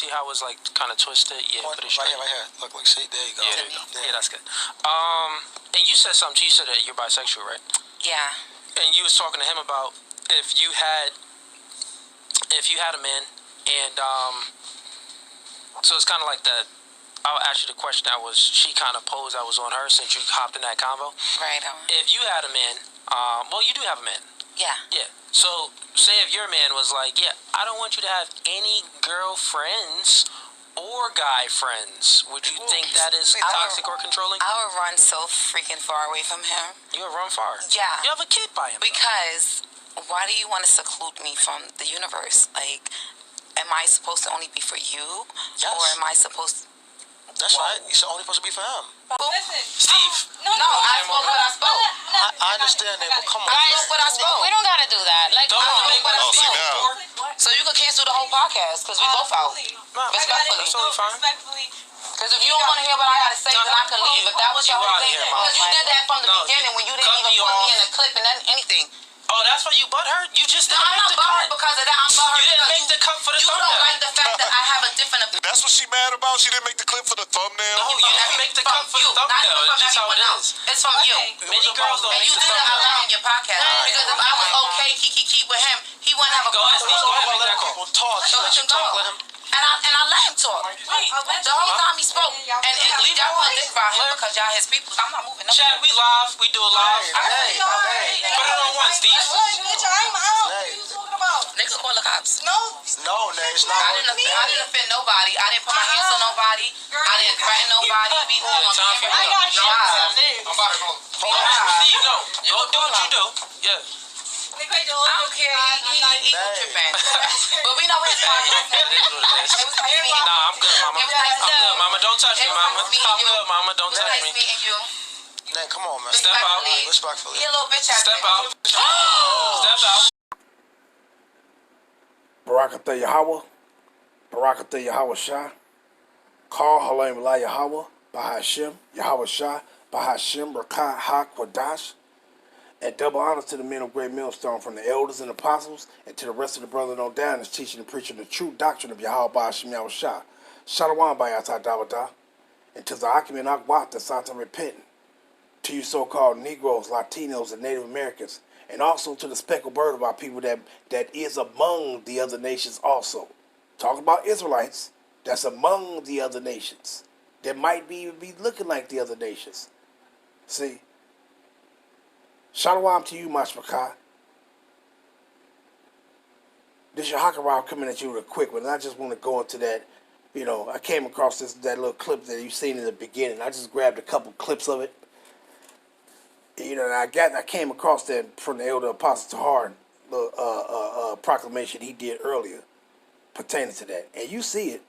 see how it's like kind of twisted? Yeah, put it straight. Right here. Look, see, there you go. Yeah, there you go. Yeah, that's good. And you said something. You said that you're bisexual, right? Yeah. And you was talking to him about if you had a man, and so it's kind of like that. I'll ask you the question that was she kind of posed that was on her since you hopped in that convo. Right. If you had a man, well, you do have a man. Yeah. Yeah. So say if your man was like, yeah, I don't want you to have any girlfriends or guy friends, would you think that is toxic or controlling? I would run so freaking far away from him. You would run far? Yeah. You have a kid by him. Because why do you want to seclude me from the universe? Like, am I supposed to only be for you? Yes. Or am I supposed to... That's right. It's only supposed to be for him. Listen, Steve. No, I spoke what I spoke. I understand that, but come on. I spoke what I spoke. We don't gotta do that. Like, Don't make what I spoke. So you can cancel the whole podcast because we both out. Respectfully. Respectfully. Because if you don't want to hear what I got to say, then I can leave. If that was your whole thing. Because you did that from the beginning when you didn't even put me in a clip and anything. Oh, that's why you butthurt? You just No, didn't I'm make not the butthurt cut. because of that. I'm butthurt You didn't because make the cut for the you thumbnail. don't like the fact that I have a different opinion. That's what she mad about? She didn't make the clip for the thumbnail? No, you didn't make the cut for the thumbnail. It's just how it is. It's from you. Many girls don't And make you the didn't thumbnail. allow in your podcast. Because if I was okay, kiki with him, he wouldn't have a Go ahead, Steve. Go ahead, make that call. People talk. So Let let you him go. talk. Let him. And I let him talk. The whole time he spoke. And y'all want to think about him because y'all his people. I'm not moving. Chad, we live. We do it live. Hey. Put it on one, Steve. I'm out. What are you talking about? Nigga, call the cops. No. No, Nay, it's not. I didn't offend nobody. I didn't put my hands on nobody. I didn't threaten nobody. We all on Time for you. I got you. I'm about to go. Steve, no. Don't do what you do. Yeah. I don't care. He tripping. But we know his podcast. It is what it is. Nah, I'm good, mama. I'm good, mama. Don't touch me, mama. I'm good, mama. Don't touch Nice me. meeting you. Nay, come on, man. Step out. Respectfully. He a little bitch ass. Step out. Step out. Barakatha Yahweh, Barakatha Yahweh Shah, Call Halim La Yahweh, Bahashem, Yahweh Shah, Bahashem, Rakah Ha Kwadash, and double honors to the men of Great Millstone, from the elders and apostles, and to the rest of the brethren on down, is teaching and preaching the true doctrine of Yahweh Bahashem Yahweh Shah, Shalom Bayata Dawada, and to the Akim and Akwat, the Santa repentant, to you so-called Negroes, Latinos, and Native Americans, and also to the speckled bird of our people that is among the other nations also. Talking about Israelites, that's among the other nations. That might be looking like the other nations. See? Shalom to you, Mashmakah. This is your Hakarab coming at you real quick, but I just want to go into that. You know, I came across that little clip that you've seen in the beginning. I just grabbed a couple clips of it. You know, I came across that from the elder Apostle Tahar, proclamation he did earlier pertaining to that. And you see it.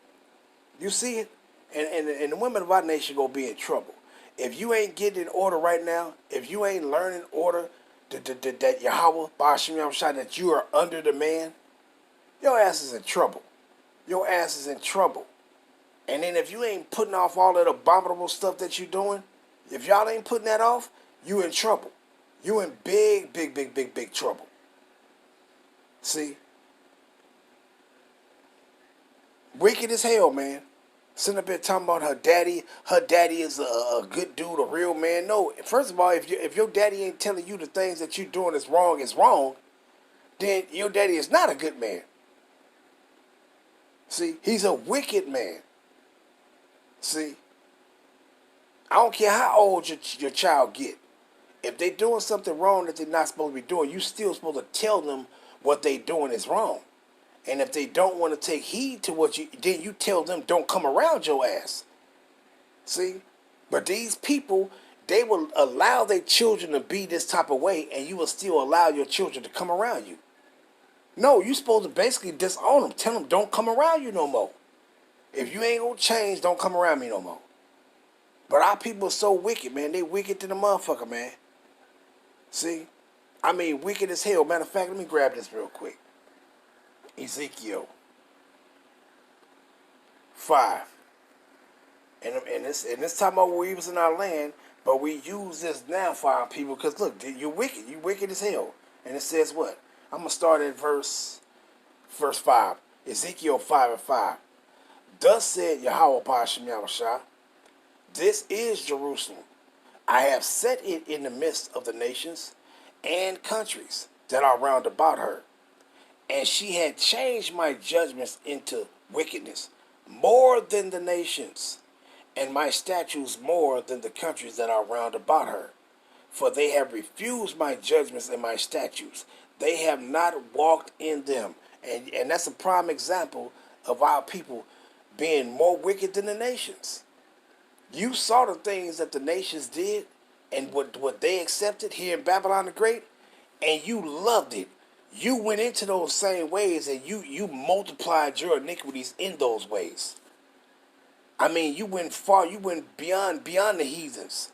You see it. And the women of our nation going to be in trouble. If you ain't getting in order right now, if you ain't learning order that Yahweh, Ba'ashim Yahushua, that you are under the man, your ass is in trouble. Your ass is in trouble. And then if you ain't putting off all that abominable stuff that you doing, if y'all ain't putting that off, you in trouble. You in big trouble. See? Wicked as hell, man. Sitting up here talking about her daddy is a good dude, a real man. No, first of all, if your daddy ain't telling you the things that you're doing is wrong, then your daddy is not a good man. See? He's a wicked man. See? I don't care how old your child get. If they doing something wrong that they're not supposed to be doing, you still supposed to tell them what they doing is wrong. And if they don't want to take heed to what then you tell them don't come around your ass. See? But these people, they will allow their children to be this type of way, and you will still allow your children to come around you. No, you supposed to basically disown them. Tell them don't come around you no more. If you ain't gonna change, don't come around me no more. But our people are so wicked, man. They wicked to the motherfucker, man. See? I mean, wicked as hell. Matter of fact, let me grab this real quick. Ezekiel 5. And this time about we was in our land, but we use this now for our people because look, you're wicked. You wicked as hell. And it says what? I'm going to start at verse 5. Ezekiel 5:5. Thus said Yahweh Ba'ashem Yahushua, this is Jerusalem. I have set it in the midst of the nations and countries that are round about her. And she had changed my judgments into wickedness more than the nations, and my statutes more than the countries that are round about her. For they have refused my judgments and my statutes. They have not walked in them. And that's a prime example of our people being more wicked than the nations. You saw the things that the nations did and what they accepted here in Babylon the Great, and you loved it. You went into those same ways, and you multiplied your iniquities in those ways. I mean, you went far, you went beyond the heathens.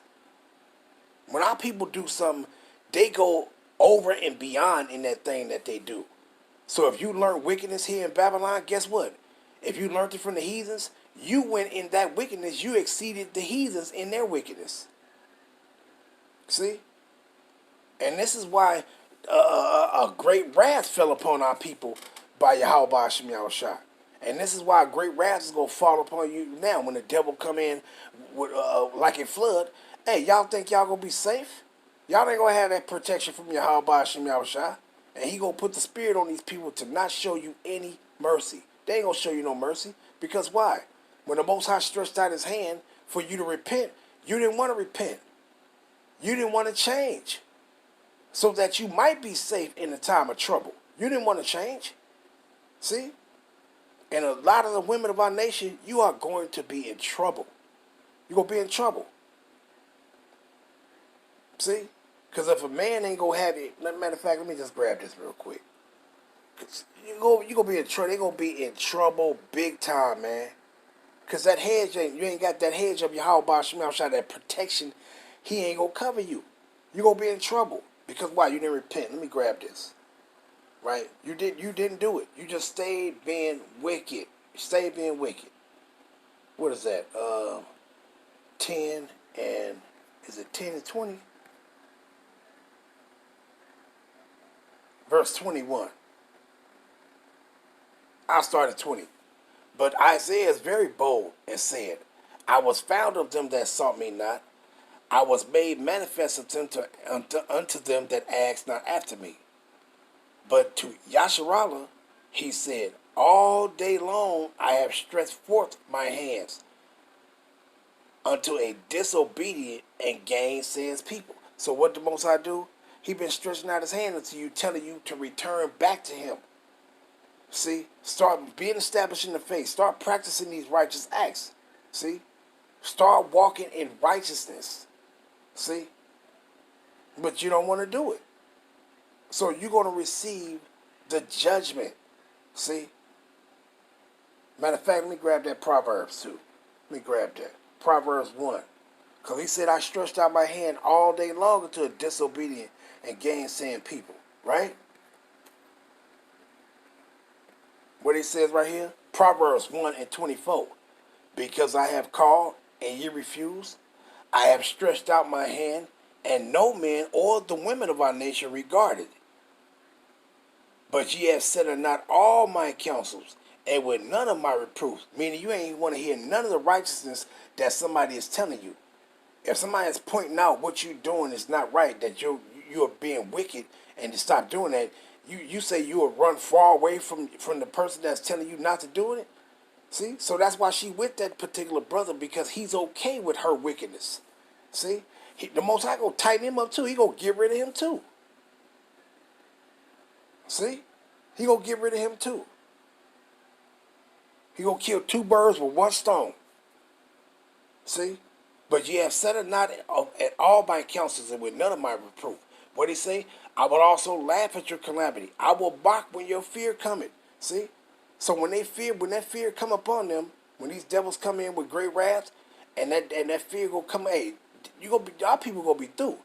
When our people do something, they go over and beyond in that thing that they do. So if you learn wickedness here in Babylon, guess what? If you learned it from the heathens, you went in that wickedness, you exceeded the heathens in their wickedness. See? And this is why a great wrath fell upon our people by Yahweh Ba'ashem Yahushua. And this is why a great wrath is going to fall upon you now when the devil come in with, like a flood. Hey, y'all think y'all going to be safe? Y'all ain't going to have that protection from Yahweh Ba'ashem Yahushua. And he going to put the spirit on these people to not show you any mercy. They ain't going to show you no mercy. Because why? When the Most High stretched out his hand for you to repent, you didn't want to repent. You didn't want to change. So that you might be safe in the time of trouble. You didn't want to change. See? And a lot of the women of our nation, you are going to be in trouble. You're going to be in trouble. See? Because if a man ain't going to have it, matter of fact, let me just grab this real quick. You're going to be in trouble. They're going to be in trouble big time, man. Because that hedge, you ain't got that hedge of Yahweh Ba'ashem Yahushua, that protection, he ain't going to cover you. You're going to be in trouble. Because why? You didn't repent. Let me grab this. Right? You didn't do it. You just stayed being wicked. You stayed being wicked. What is that? 10 and... Is it 10 and 20? Verse 21. I'll start at 20. But Isaiah is very bold and said, I was found of them that sought me not. I was made manifest unto them that asked not after me. But to Yasharallah he said, all day long I have stretched forth my hands unto a disobedient and gainsaying people. So what the Most High do? He been stretching out his hand unto you, telling you to return back to him. See? Start being established in the faith. Start practicing these righteous acts. See? Start walking in righteousness. See? But you don't want to do it. So you're going to receive the judgment. See? Matter of fact, let me grab that Proverbs too. Let me grab that. Proverbs 1. Because he said, I stretched out my hand all day long unto a disobedient and gainsaying people. Right? What he says right here? Proverbs 1 and 24. Because I have called and ye refuse, I have stretched out my hand, and no man or the women of our nation regarded. But ye have settled not all my counsels, and with none of my reproofs. Meaning you ain't want to hear none of the righteousness that somebody is telling you. If somebody is pointing out what you're doing is not right, that you're being wicked, and to stop doing that, you say you will run far away from the person that's telling you not to do it. See? So that's why she with that particular brother, because he's okay with her wickedness. See? The Most High gonna tighten him up too. He gonna get rid of him too. See? He gonna get rid of him too. He gonna kill two birds with one stone. See? But ye have settled not at all my counsels, and with none of my reproof. What he say? I will also laugh at your calamity. I will mock when your fear cometh. See? So when that fear come upon them, when these devils come in with great wrath, and that fear gonna come, hey, our people gonna be through.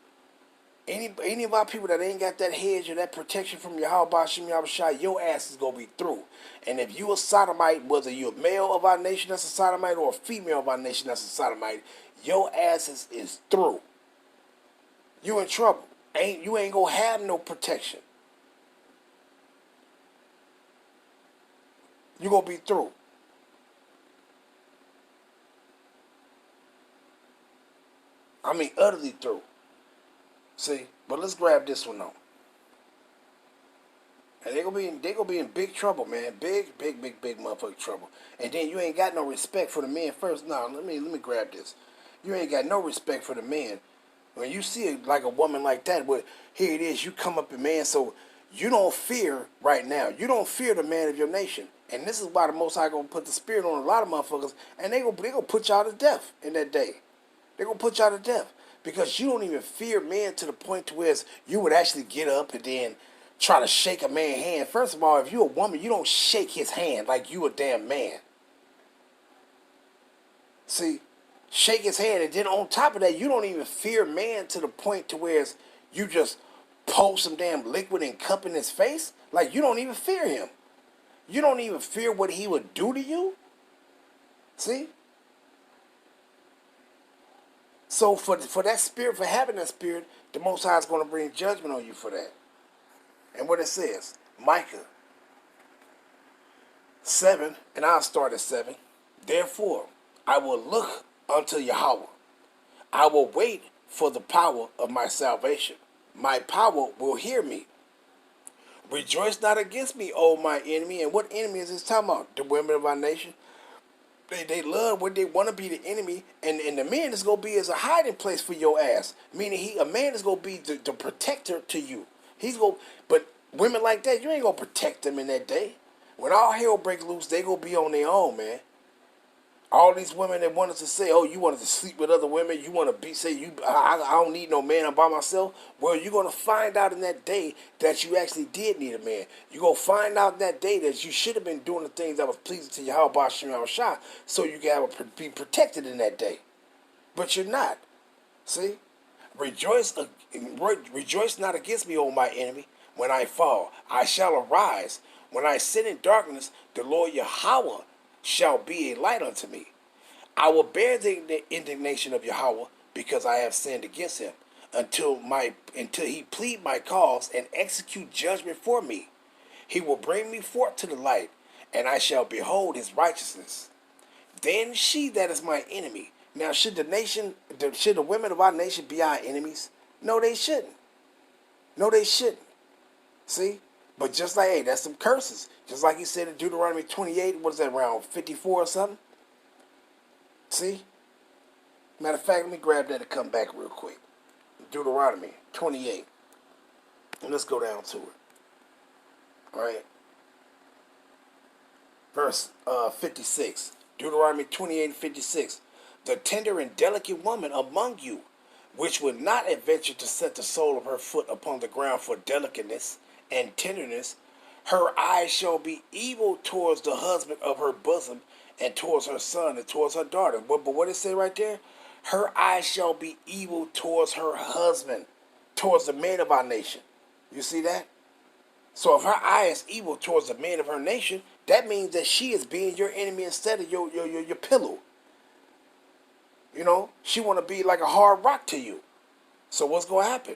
Any of our people that ain't got that hedge or that protection from Yahweh Ba'ashem Yahushua, your ass is gonna be through. And if you a sodomite, whether you're a male of our nation that's a sodomite or a female of our nation that's a sodomite, your ass is through. You in trouble. You ain't gonna have no protection. You're gonna be through. I mean, utterly through. See, but let's grab this one though. And they gonna be in big trouble, man. Big motherfucking trouble. And then you ain't got no respect for the men first. No, let me grab this. You ain't got no respect for the men. When you see like a woman like that, but here it is, you come up and man, so you don't fear right now. You don't fear the man of your nation. And this is why the Most High gonna put the spirit on a lot of motherfuckers, and they gonna put y'all to death in that day. They gonna put y'all to death because you don't even fear men to the point to where you would actually get up and then try to shake a man's hand. First of all, if you're a woman, you don't shake his hand like you a damn man. See, shake his hand, and then on top of that, you don't even fear man to the point to where you just pour some damn liquid and cup in his face. Like you don't even fear him. You don't even fear what he would do to you. See? So for that spirit, for having that spirit, the Most High is going to bring judgment on you for that. And what it says, Micah 7, and I'll start at 7. Therefore, I will look unto Yahweh. I will wait for the power of my salvation. My power will hear me. Rejoice not against me, O my enemy. And what enemy is this talking about? The women of our nation. They love what they want to be the enemy, and the man is going to be as a hiding place for your ass. Meaning a man is going to be the protector to you. But women like that, you ain't gonna protect them in that day. When all hell break loose, they gonna be on their own, man. All these women that wanted to say, oh, you wanted to sleep with other women, you want to I don't need no man, I'm by myself. Well, you're gonna find out in that day that you actually did need a man. You're gonna find out in that day that you should have been doing the things that was pleasing to Yahweh Ba'ashem Shah, so you can be protected in that day. But you're not. See? Rejoice not against me, O my enemy. When I fall, I shall arise. When I sit in darkness, the Lord Yahweh shall be a light unto me. I will bear the indignation of Yahweh because I have sinned against him, until he plead my cause and execute judgment for me. He will bring me forth to the light, and I shall behold his righteousness. Then she that is my enemy. Now, should the women of our nation be our enemies? No, they shouldn't. No, they shouldn't. See? But just like, hey, that's some curses. Just like he said in Deuteronomy 28, what is that, around 54 or something? See? Matter of fact, let me grab that and come back real quick. Deuteronomy 28. And let's go down to it. All right. Verse 56. Deuteronomy 28:56. The tender and delicate woman among you, which would not adventure to set the sole of her foot upon the ground for delicateness and tenderness, her eyes shall be evil towards the husband of her bosom, and towards her son, and towards her daughter. But what it say right there? Her eyes shall be evil towards her husband, towards the men of our nation. You see that? So if her eye is evil towards the men of her nation, that means that she is being your enemy instead of your pillow. You know, she want to be like a hard rock to you. So what's going to happen?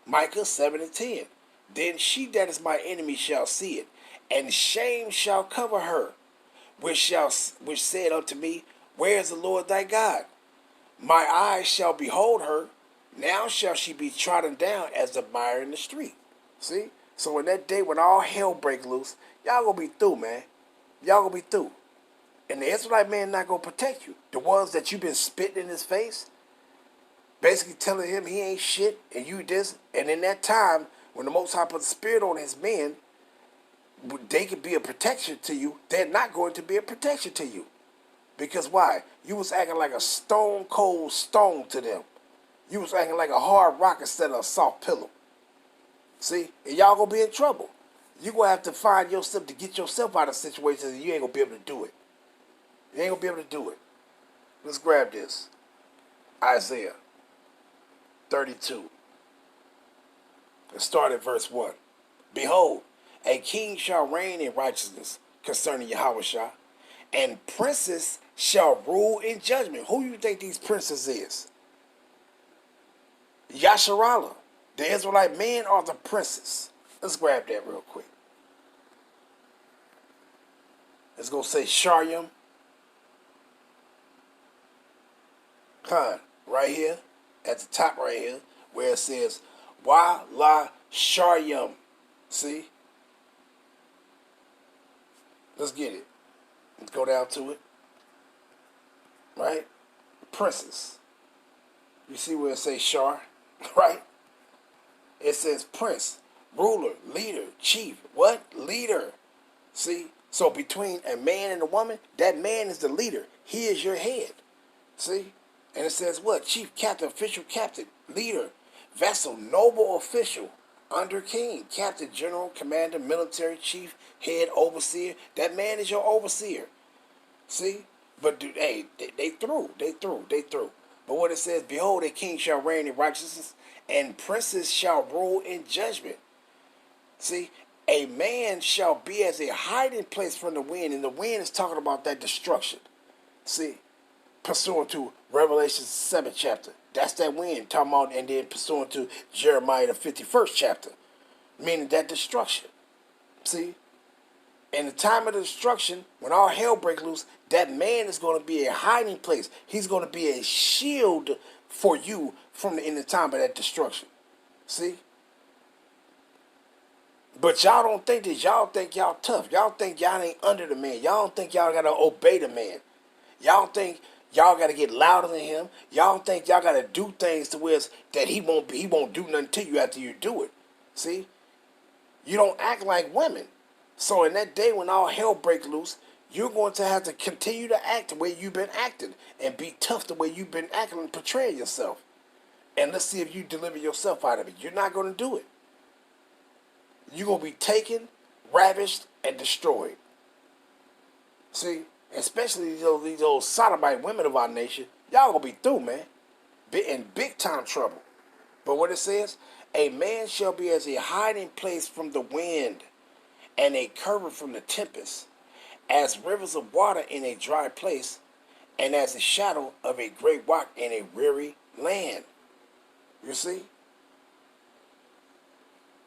Micah 7:10. Then she that is my enemy shall see it, and shame shall cover her, which said unto me, where is the Lord thy God? My eyes shall behold her. Now shall she be trodden down as the mire in the street. See? So in that day when all hell break loose, y'all gonna be through, man. Y'all gonna be through. And the Israelite man not gonna protect you. The ones that you've been spitting in his face, basically telling him he ain't shit and you this. And in that time, when the Most High put the spirit on his men, they could be a protection to you. They're not going to be a protection to you. Because why? You was acting like a stone cold stone to them. You was acting like a hard rock instead of a soft pillow. See? And y'all gonna be in trouble. You're gonna have to find yourself to get yourself out of situations and you ain't gonna be able to do it. You ain't gonna be able to do it. Let's grab this. Isaiah 32. Let's start at verse 1. Behold, a king shall reign in righteousness concerning Yahushua, and princes shall rule in judgment. Who you think these princes is? Yasharallah. The Israelite men are the princes. Let's grab that real quick. Let's go say Sharyam Khan right here. at the top right here, where it says Wala Sharyam. See? Let's get it. Let's go down to it. Right? Princess. You see where it says Shar? Right? It says prince, ruler, leader, chief. What? Leader. See? So between a man and a woman, that man is the leader. He is your head. See? And it says what? Chief, captain, official, captain, leader, vessel, noble official, under king, captain, general, commander, military chief, head, overseer. That man is your overseer. See? But they threw. But what it says, behold, a king shall reign in righteousness, and princes shall rule in judgment. See? A man shall be as a hiding place from the wind, and the wind is talking about that destruction. See? Pursuant to Revelation 7th chapter. That's that wind talking about, and then pursuant to Jeremiah the 51st chapter. Meaning that destruction. See? In the time of the destruction, when all hell breaks loose, that man is going to be a hiding place. He's going to be a shield for you in the time of that destruction. See? But y'all don't think this. Y'all think y'all tough. Y'all think y'all ain't under the man. Y'all don't think y'all got to obey the man. Y'all think y'all got to get louder than him. Y'all don't think y'all got to do things to where that he won't do nothing to you after you do it. See? You don't act like women. So in that day when all hell breaks loose, you're going to have to continue to act the way you've been acting and be tough the way you've been acting and portraying yourself. And let's see if you deliver yourself out of it. You're not going to do it. You're going to be taken, ravished, and destroyed. See? Especially these old sodomite women of our nation. Y'all going to be through, man. Be in big time trouble. But what it says, a man shall be as a hiding place from the wind, and a cover from the tempest, as rivers of water in a dry place, and as the shadow of a great rock in a weary land. You see?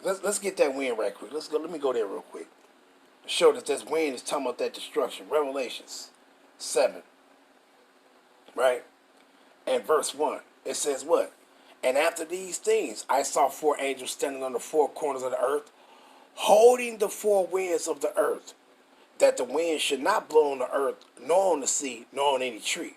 Let's get that wind right quick. Let's go. Let me go there real quick. Show that this wind is talking about that destruction. Revelations 7. Right? And verse 1. It says what? And after these things, I saw 4 angels standing on the 4 corners of the earth, holding the 4 winds of the earth, that the wind should not blow on the earth, nor on the sea, nor on any tree.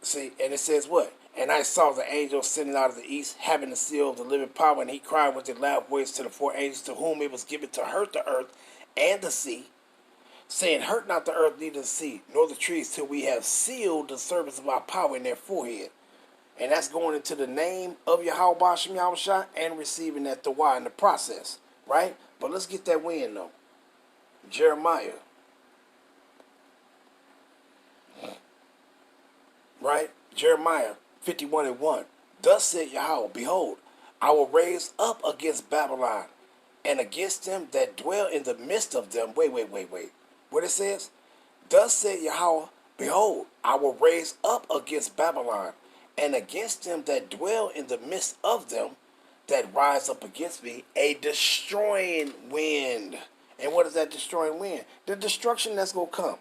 See, and it says what? And I saw the angel sending out of the east, having the seal of the living power, and he cried with a loud voice to the 4 angels to whom it was given to hurt the earth and the sea, saying, hurt not the earth, neither the sea, nor the trees, till we have sealed the servants of our power in their forehead. And that's going into the name of Yahweh Ba'ashem Yahushua and receiving that Dawah in the process. Right? But let's get that wind though. Jeremiah. Right? Jeremiah 51:1. Thus said Yahweh, behold, I will raise up against Babylon and against them that dwell in the midst of them. Wait. What it says? Thus said Yahweh, behold, I will raise up against Babylon and against them that dwell in the midst of them that rise up against me, a destroying wind. And what is that destroying wind? The destruction that's going to come.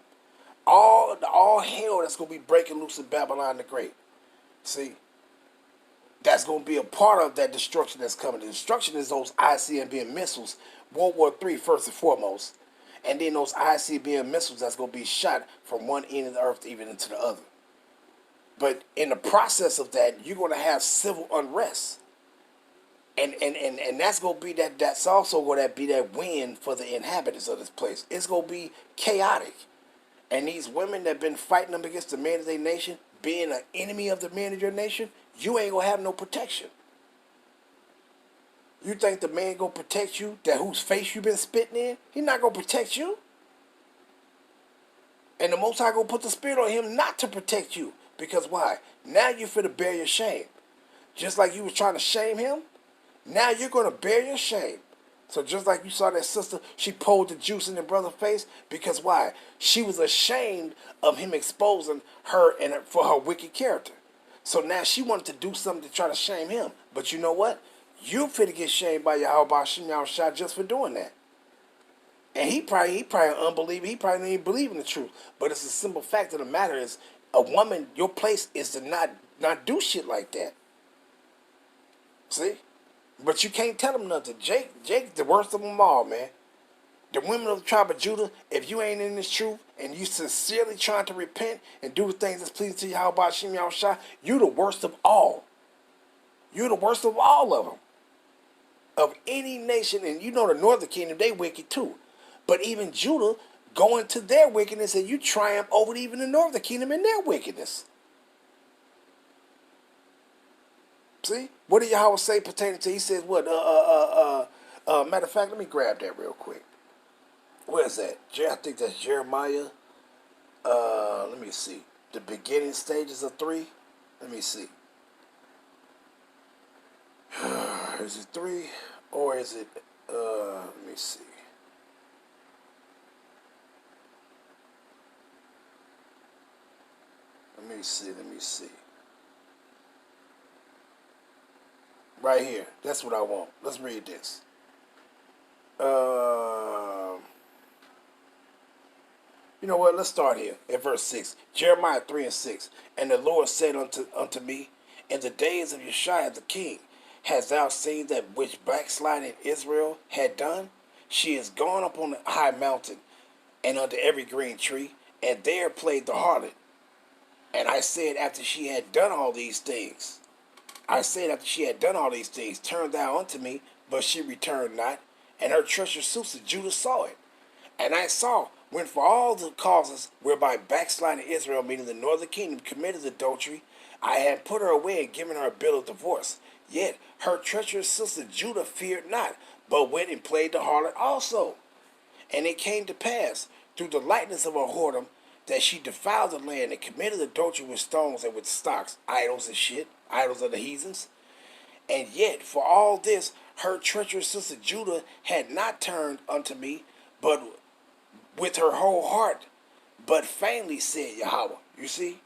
All hell that's going to be breaking loose in Babylon the Great. See? That's going to be a part of that destruction that's coming. The destruction is those ICBM missiles, World War III first and foremost. And then those ICBM missiles that's going to be shot from one end of the earth even into the other. But in the process of that, you're going to have civil unrest. And that's going to be that's also going to be that win for the inhabitants of this place. It's going to be chaotic. And these women that have been fighting them against the men of their nation, being an enemy of the men of your nation, you ain't going to have no protection. You think the man going to protect you, that whose face you been spitting in? He not going to protect you. And the Most High going to put the spirit on him not to protect you. Because why? Now you're finna bear your shame. Just like you was trying to shame him, now you're going to bear your shame. So just like you saw that sister, she pulled the juice in her brother's face. Because why? She was ashamed of him exposing her and for her wicked character. So now she wanted to do something to try to shame him. But you know what? You finna get shamed by Yahweh Ba'ashem Yahushua just for doing that. And he probably an unbeliever. He probably don't even believe in the truth. But it's a simple fact of the matter is, a woman, your place is to not not do shit like that. See? But you can't tell them nothing. Jake's the worst of them all, man. The women of the tribe of Judah, if you ain't in this truth and you sincerely trying to repent and do the things that's pleasing to Yahweh Hashem Yahushua, you the worst of all. You're the worst of all of them. Of any nation, and you know the northern kingdom, they wicked too. But even Judah, going to their wickedness, and you triumph over even the northern kingdom in their wickedness. See? What did Yahweh say pertaining to? He says what? Matter of fact, let me grab that real quick. Where is that? I think that's Jeremiah. Let me see. The beginning stages of 3. Let me see. Is it 3 or is it? Let me see. Let me see. Right here. That's what I want. Let's read this. You know what? Let's start here at verse 6. Jeremiah 3 and 6. And the Lord said unto me, in the days of Yeshua the king, hast thou seen that which backsliding Israel had done? She is gone up on the high mountain and under every green tree, and there played the harlot. And I said, after she had done all these things, turn thou unto me, but she returned not, and her treacherous sister Judah saw it. And I saw, when for all the causes whereby backsliding Israel, meaning the northern kingdom, committed adultery, I had put her away and given her a bill of divorce. Yet her treacherous sister Judah feared not, but went and played the harlot also. And it came to pass, through the lightness of her whoredom, that she defiled the land and committed adultery with stones and with stocks, idols and shit, idols of the heathens. And yet, for all this, her treacherous sister Judah had not turned unto me, but with her whole heart, but faintly said Yahweh. You see?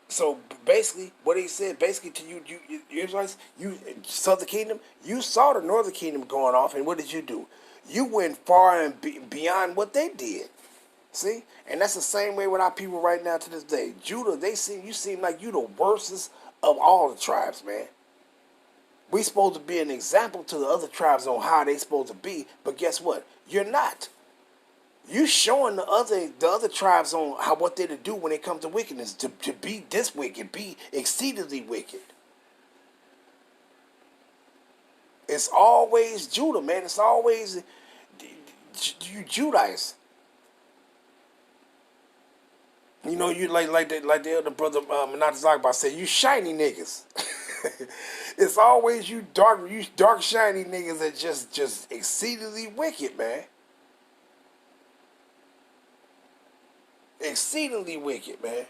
So basically, what he said, basically to you Israelites, you southern kingdom, you saw the northern kingdom going off, and what did you do? You went far and beyond what they did. See? And that's the same way with our people right now to this day. Judah, you seem like you the worstest of all the tribes, man. We supposed to be an example to the other tribes on how they supposed to be, but guess what? You're not. You showing the other tribes on what they to do when it comes to wickedness, to be this wicked, be exceedingly wicked. It's always Judah, man. It's always you Judites. You know, you like the other brother Menachem Zagba said, you shiny niggas. It's always you dark shiny niggas that just exceedingly wicked, man. Exceedingly wicked, man.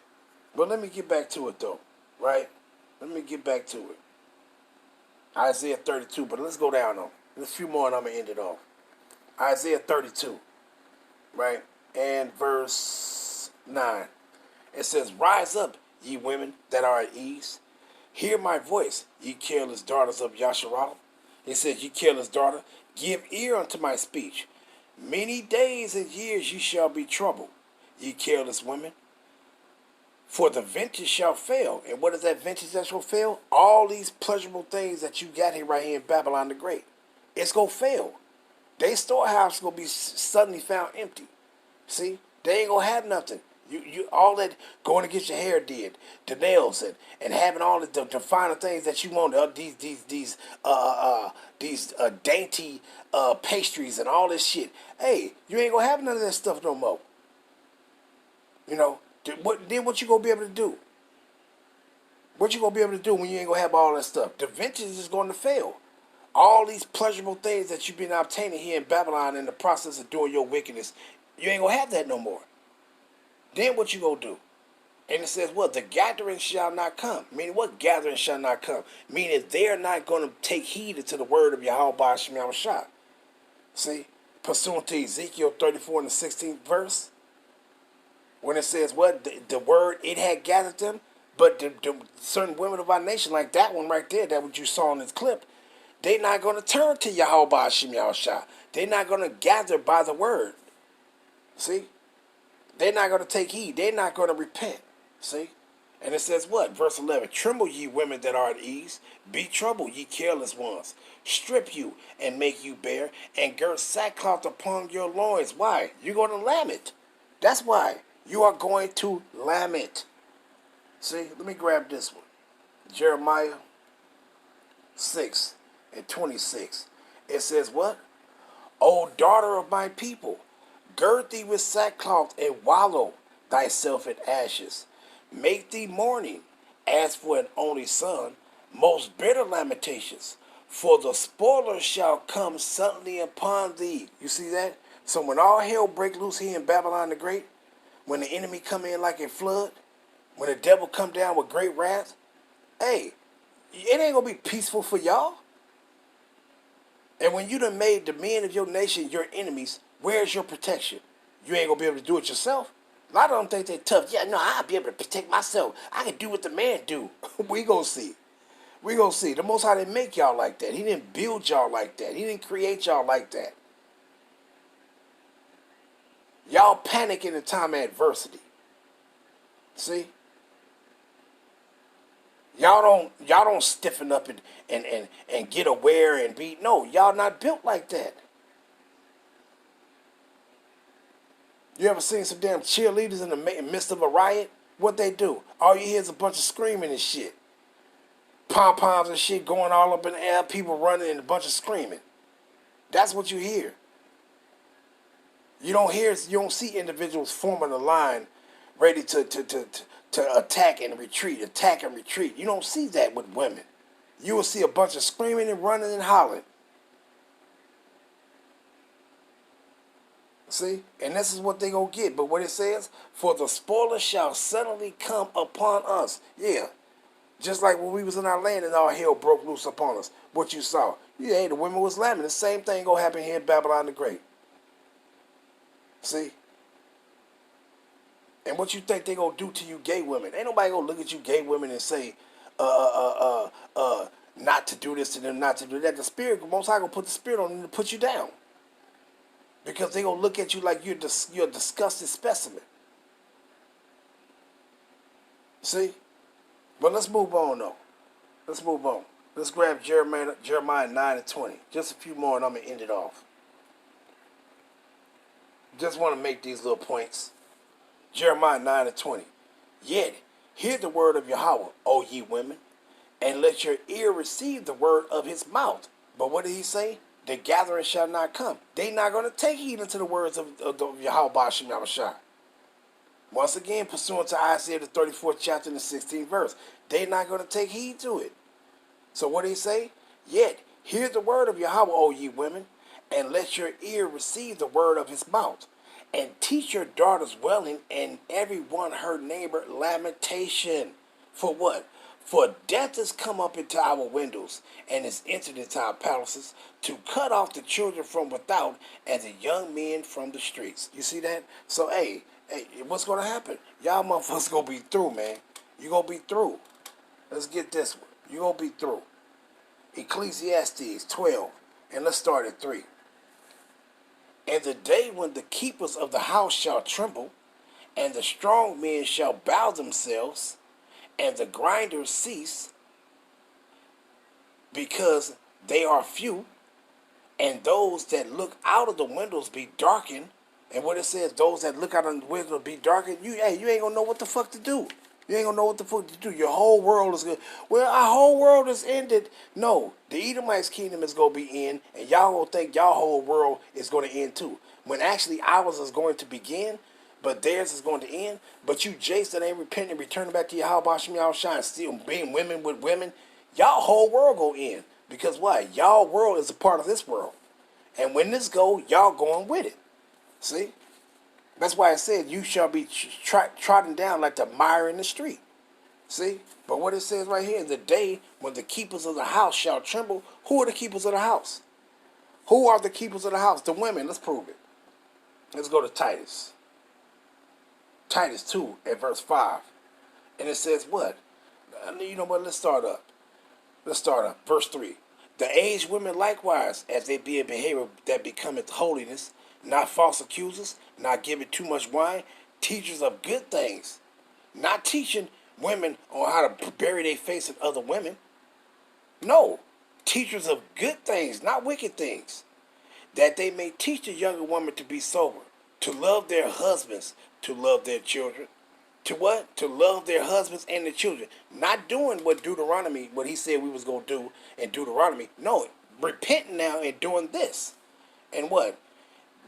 But let me get back to it, though, right? Let me get back to it. Isaiah 32, but let's go down on. There's a few more and I'm going to end it off. Isaiah 32, right? And verse 9. It says, rise up, ye women that are at ease. Hear my voice, ye careless daughters of Yasharal. It says, ye careless daughter, give ear unto my speech. Many days and years ye shall be troubled, ye careless women. For the vintage shall fail. And what is that vintage that shall fail? All these pleasurable things that you got here right here in Babylon the Great. It's going to fail. Their storehouse is going to be suddenly found empty. See? They ain't going to have nothing. You all that going to get your hair did, the nails and having all the finer things that you want, these dainty pastries and all this shit. Hey, you ain't gonna have none of that stuff no more. You know, what you gonna be able to do? What you gonna be able to do when you ain't gonna have all that stuff? The vintage is going to fail. All these pleasurable things that you've been obtaining here in Babylon in the process of doing your wickedness, you ain't gonna have that no more. Then what you gonna do? And it says, what? The gathering shall not come. Meaning, what gathering shall not come? Meaning, they're not going to take heed to the word of Yahweh Hashem Yahushua. See? Pursuant to Ezekiel 34 and the 16th verse. When it says, what? The word, it had gathered them. But the certain women of our nation, like that one right there, that what you saw in this clip, they're not going to turn to Yahweh Hashem Yahushua. They're not going to gather by the word. See? They're not going to take heed. They're not going to repent. See? And it says what? Verse 11, tremble ye women that are at ease, be troubled ye careless ones. Strip you and make you bare, and gird sackcloth upon your loins. Why? You're going to lament. That's why. You are going to lament. See, let me grab this one. Jeremiah 6 and 26. It says what? O daughter of my people, gird thee with sackcloth and wallow thyself in ashes. Make thee mourning as for an only son, most bitter lamentations. For the spoiler shall come suddenly upon thee. You see that? So when all hell break loose here in Babylon the Great, when the enemy come in like a flood, when the devil come down with great wrath, hey, it ain't going to be peaceful for y'all. And when you done made the men of your nation your enemies, where's your protection? You ain't going to be able to do it yourself. A lot of them think they're tough. Yeah, no, I'll be able to protect myself. I can do what the man do. We gonna see. We gonna see. The Most High didn't make y'all like that. He didn't build y'all like that. He didn't create y'all like that. Y'all panic in the time of adversity. See? Y'all don't stiffen up and get aware and be. No, y'all not built like that. You ever seen some damn cheerleaders in the midst of a riot? What they do? All you hear is a bunch of screaming and shit. Pom-poms and shit going all up in the air, people running and a bunch of screaming. That's what you hear. You don't see individuals forming a line ready to attack and retreat. You don't see that with women. You will see a bunch of screaming and running and hollering. See? And this is what they gonna get. But what it says, for the spoiler shall suddenly come upon us. Yeah. Just like when we was in our land and all hell broke loose upon us. What you saw. Yeah, the women was lambing. The same thing gonna happen here in Babylon the Great. See? And what you think they gonna do to you gay women? Ain't nobody gonna look at you gay women and say, not to do this to them, not to do that. The Spirit, Most High gonna put the Spirit on them to put you down. Because they gonna look at you like you're a disgusting specimen. See? But let's move on though. Let's move on. Let's grab Jeremiah 9 and 20. Just a few more and I'm gonna end it off. Just want to make these little points. Jeremiah 9 and 20. Yet, hear the word of Yahweh, O ye women, and let your ear receive the word of his mouth. But what did he say? The gathering shall not come. They not going to take heed unto the words of Yahweh Ba'ashem Yahushua. Once again, pursuant to Isaiah the 34th chapter and the 16th verse. They not going to take heed to it. So what did he say? Yet, hear the word of Yahweh, O ye women, and let your ear receive the word of his mouth. And teach your daughters wailing, and every one her neighbor lamentation. For what? For death has come up into our windows, and is entered into our palaces, to cut off the children from without, and the young men from the streets. You see that? So, hey, what's going to happen? Y'all motherfuckers going to be through, man. You going to be through. Let's get this one. You going to be through. Ecclesiastes 12, and let's start at 3. And the day when the keepers of the house shall tremble, and the strong men shall bow themselves, and the grinders cease, because they are few, and those that look out of the windows be darkened. And what it says, those that look out of the windows be darkened, you ain't gonna know what the fuck to do. You ain't gonna know what the fuck to do. Your whole world is good. Well, our whole world is ended. No, the Edomites' kingdom is gonna be in, and y'all gonna think y'all whole world is gonna end too. When actually ours is going to begin, but theirs is going to end. But you Jace that ain't repenting, returning back to Yahweh Ba'ashem Yahushua and still being women with women, y'all whole world go in. Because why? Y'all world is a part of this world. And when this go, y'all going with it. See? That's why I said you shall be trodden down like the mire in the street. See? But what it says right here, the day when the keepers of the house shall tremble. Who are the keepers of the house? Who are the keepers of the house? The women. Let's prove it. Let's go to Titus. Titus 2 at verse 5. And it says what? You know what? Let's start up. Verse 3. The aged women likewise, as they be in behavior that becometh holiness, not false accusers, not giving too much wine, teachers of good things, not teaching women on how to bury their face in other women. No. Teachers of good things, not wicked things. That they may teach the younger woman to be sober, to love their husbands, to love their children. To what? To love their husbands and their children. Not doing what Deuteronomy, what he said we was going to do in Deuteronomy. No, repenting now and doing this. And what?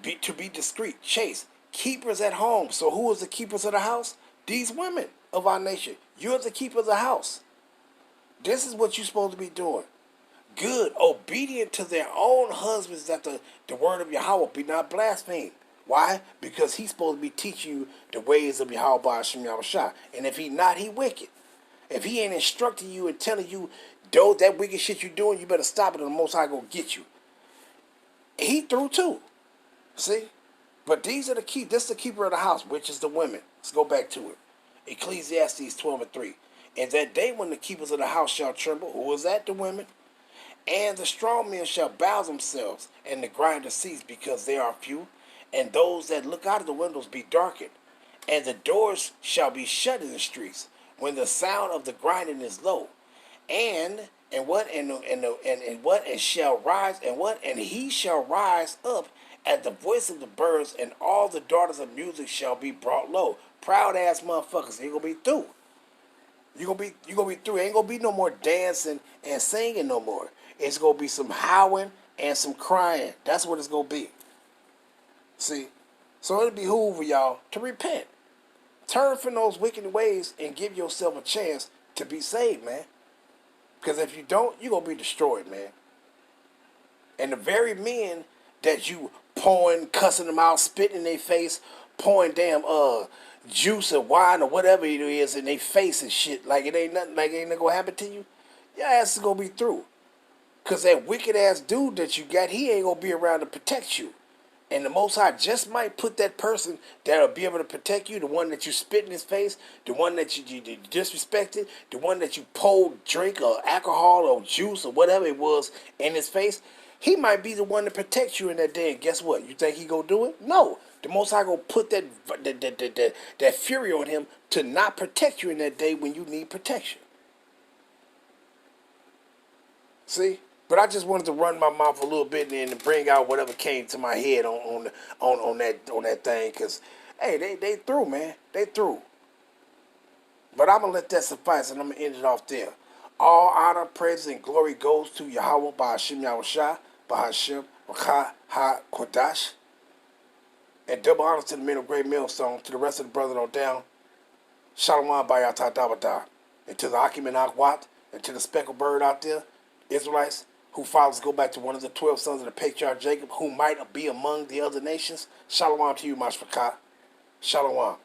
To be discreet, chaste, keepers at home. So who is the keepers of the house? These women of our nation. You're the keeper of the house. This is what you're supposed to be doing. Good, obedient to their own husbands, that the word of Yahweh be not blasphemed. Why? Because he's supposed to be teaching you the ways of Yahweh Ba'ashem Yahushua. And if he not, he wicked. If he ain't instructing you and telling you, though that wicked shit you doing, you better stop it or the Most High gonna get you. He through too. See? But these are the key. This is the keeper of the house, which is the women. Let's go back to it. Ecclesiastes 12:3. And that day when the keepers of the house shall tremble, who is that? The women. And the strong men shall bow themselves, and the grinders cease, because they are few, and those that look out of the windows be darkened, and the doors shall be shut in the streets, when the sound of the grinding is low, and shall rise, and he shall rise up at the voice of the birds, and all the daughters of music shall be brought low. Proud ass motherfuckers, they gonna be through. You gonna be through. Ain't gonna be no more dancing and singing no more. It's gonna be some howling and some crying. That's what it's gonna be. See? So it'll behoove for y'all to repent. Turn from those wicked ways and give yourself a chance to be saved, man. Because if you don't, you're gonna be destroyed, man. And the very men that you pouring, cussing them out, spitting in their face, pouring damn juice or wine or whatever it is in their face and shit, like it ain't nothing gonna happen to you, your ass is gonna be through. Cause that wicked ass dude that you got, he ain't gonna be around to protect you. And the Most High just might put that person that'll be able to protect you, the one that you spit in his face, the one that you disrespected, the one that you poured drink or alcohol or juice or whatever it was in his face. He might be the one to protect you in that day. And guess what? You think he gonna do it? No. The Most High gonna put that fury on him to not protect you in that day when you need protection. See? But I just wanted to run my mouth a little bit and to bring out whatever came to my head on that thing. Cause hey, they through, man. They through. But I'm gonna let that suffice and I'm gonna end it off there. All honor, praise, and glory goes to Yahweh Ba'ashem Yahushua, Ba'ashem Rakha Ha Kodash. And double honors to the men of Great Millstone, to the rest of the brothers on down. Shalom Bayata Dawada. And to the Akim and Akwat, and to the speckled bird out there, Israelites, who fathers go back to one of the 12 sons of the patriarch Jacob, who might be among the other nations. Shalom to you, Mashfakah. Shalom.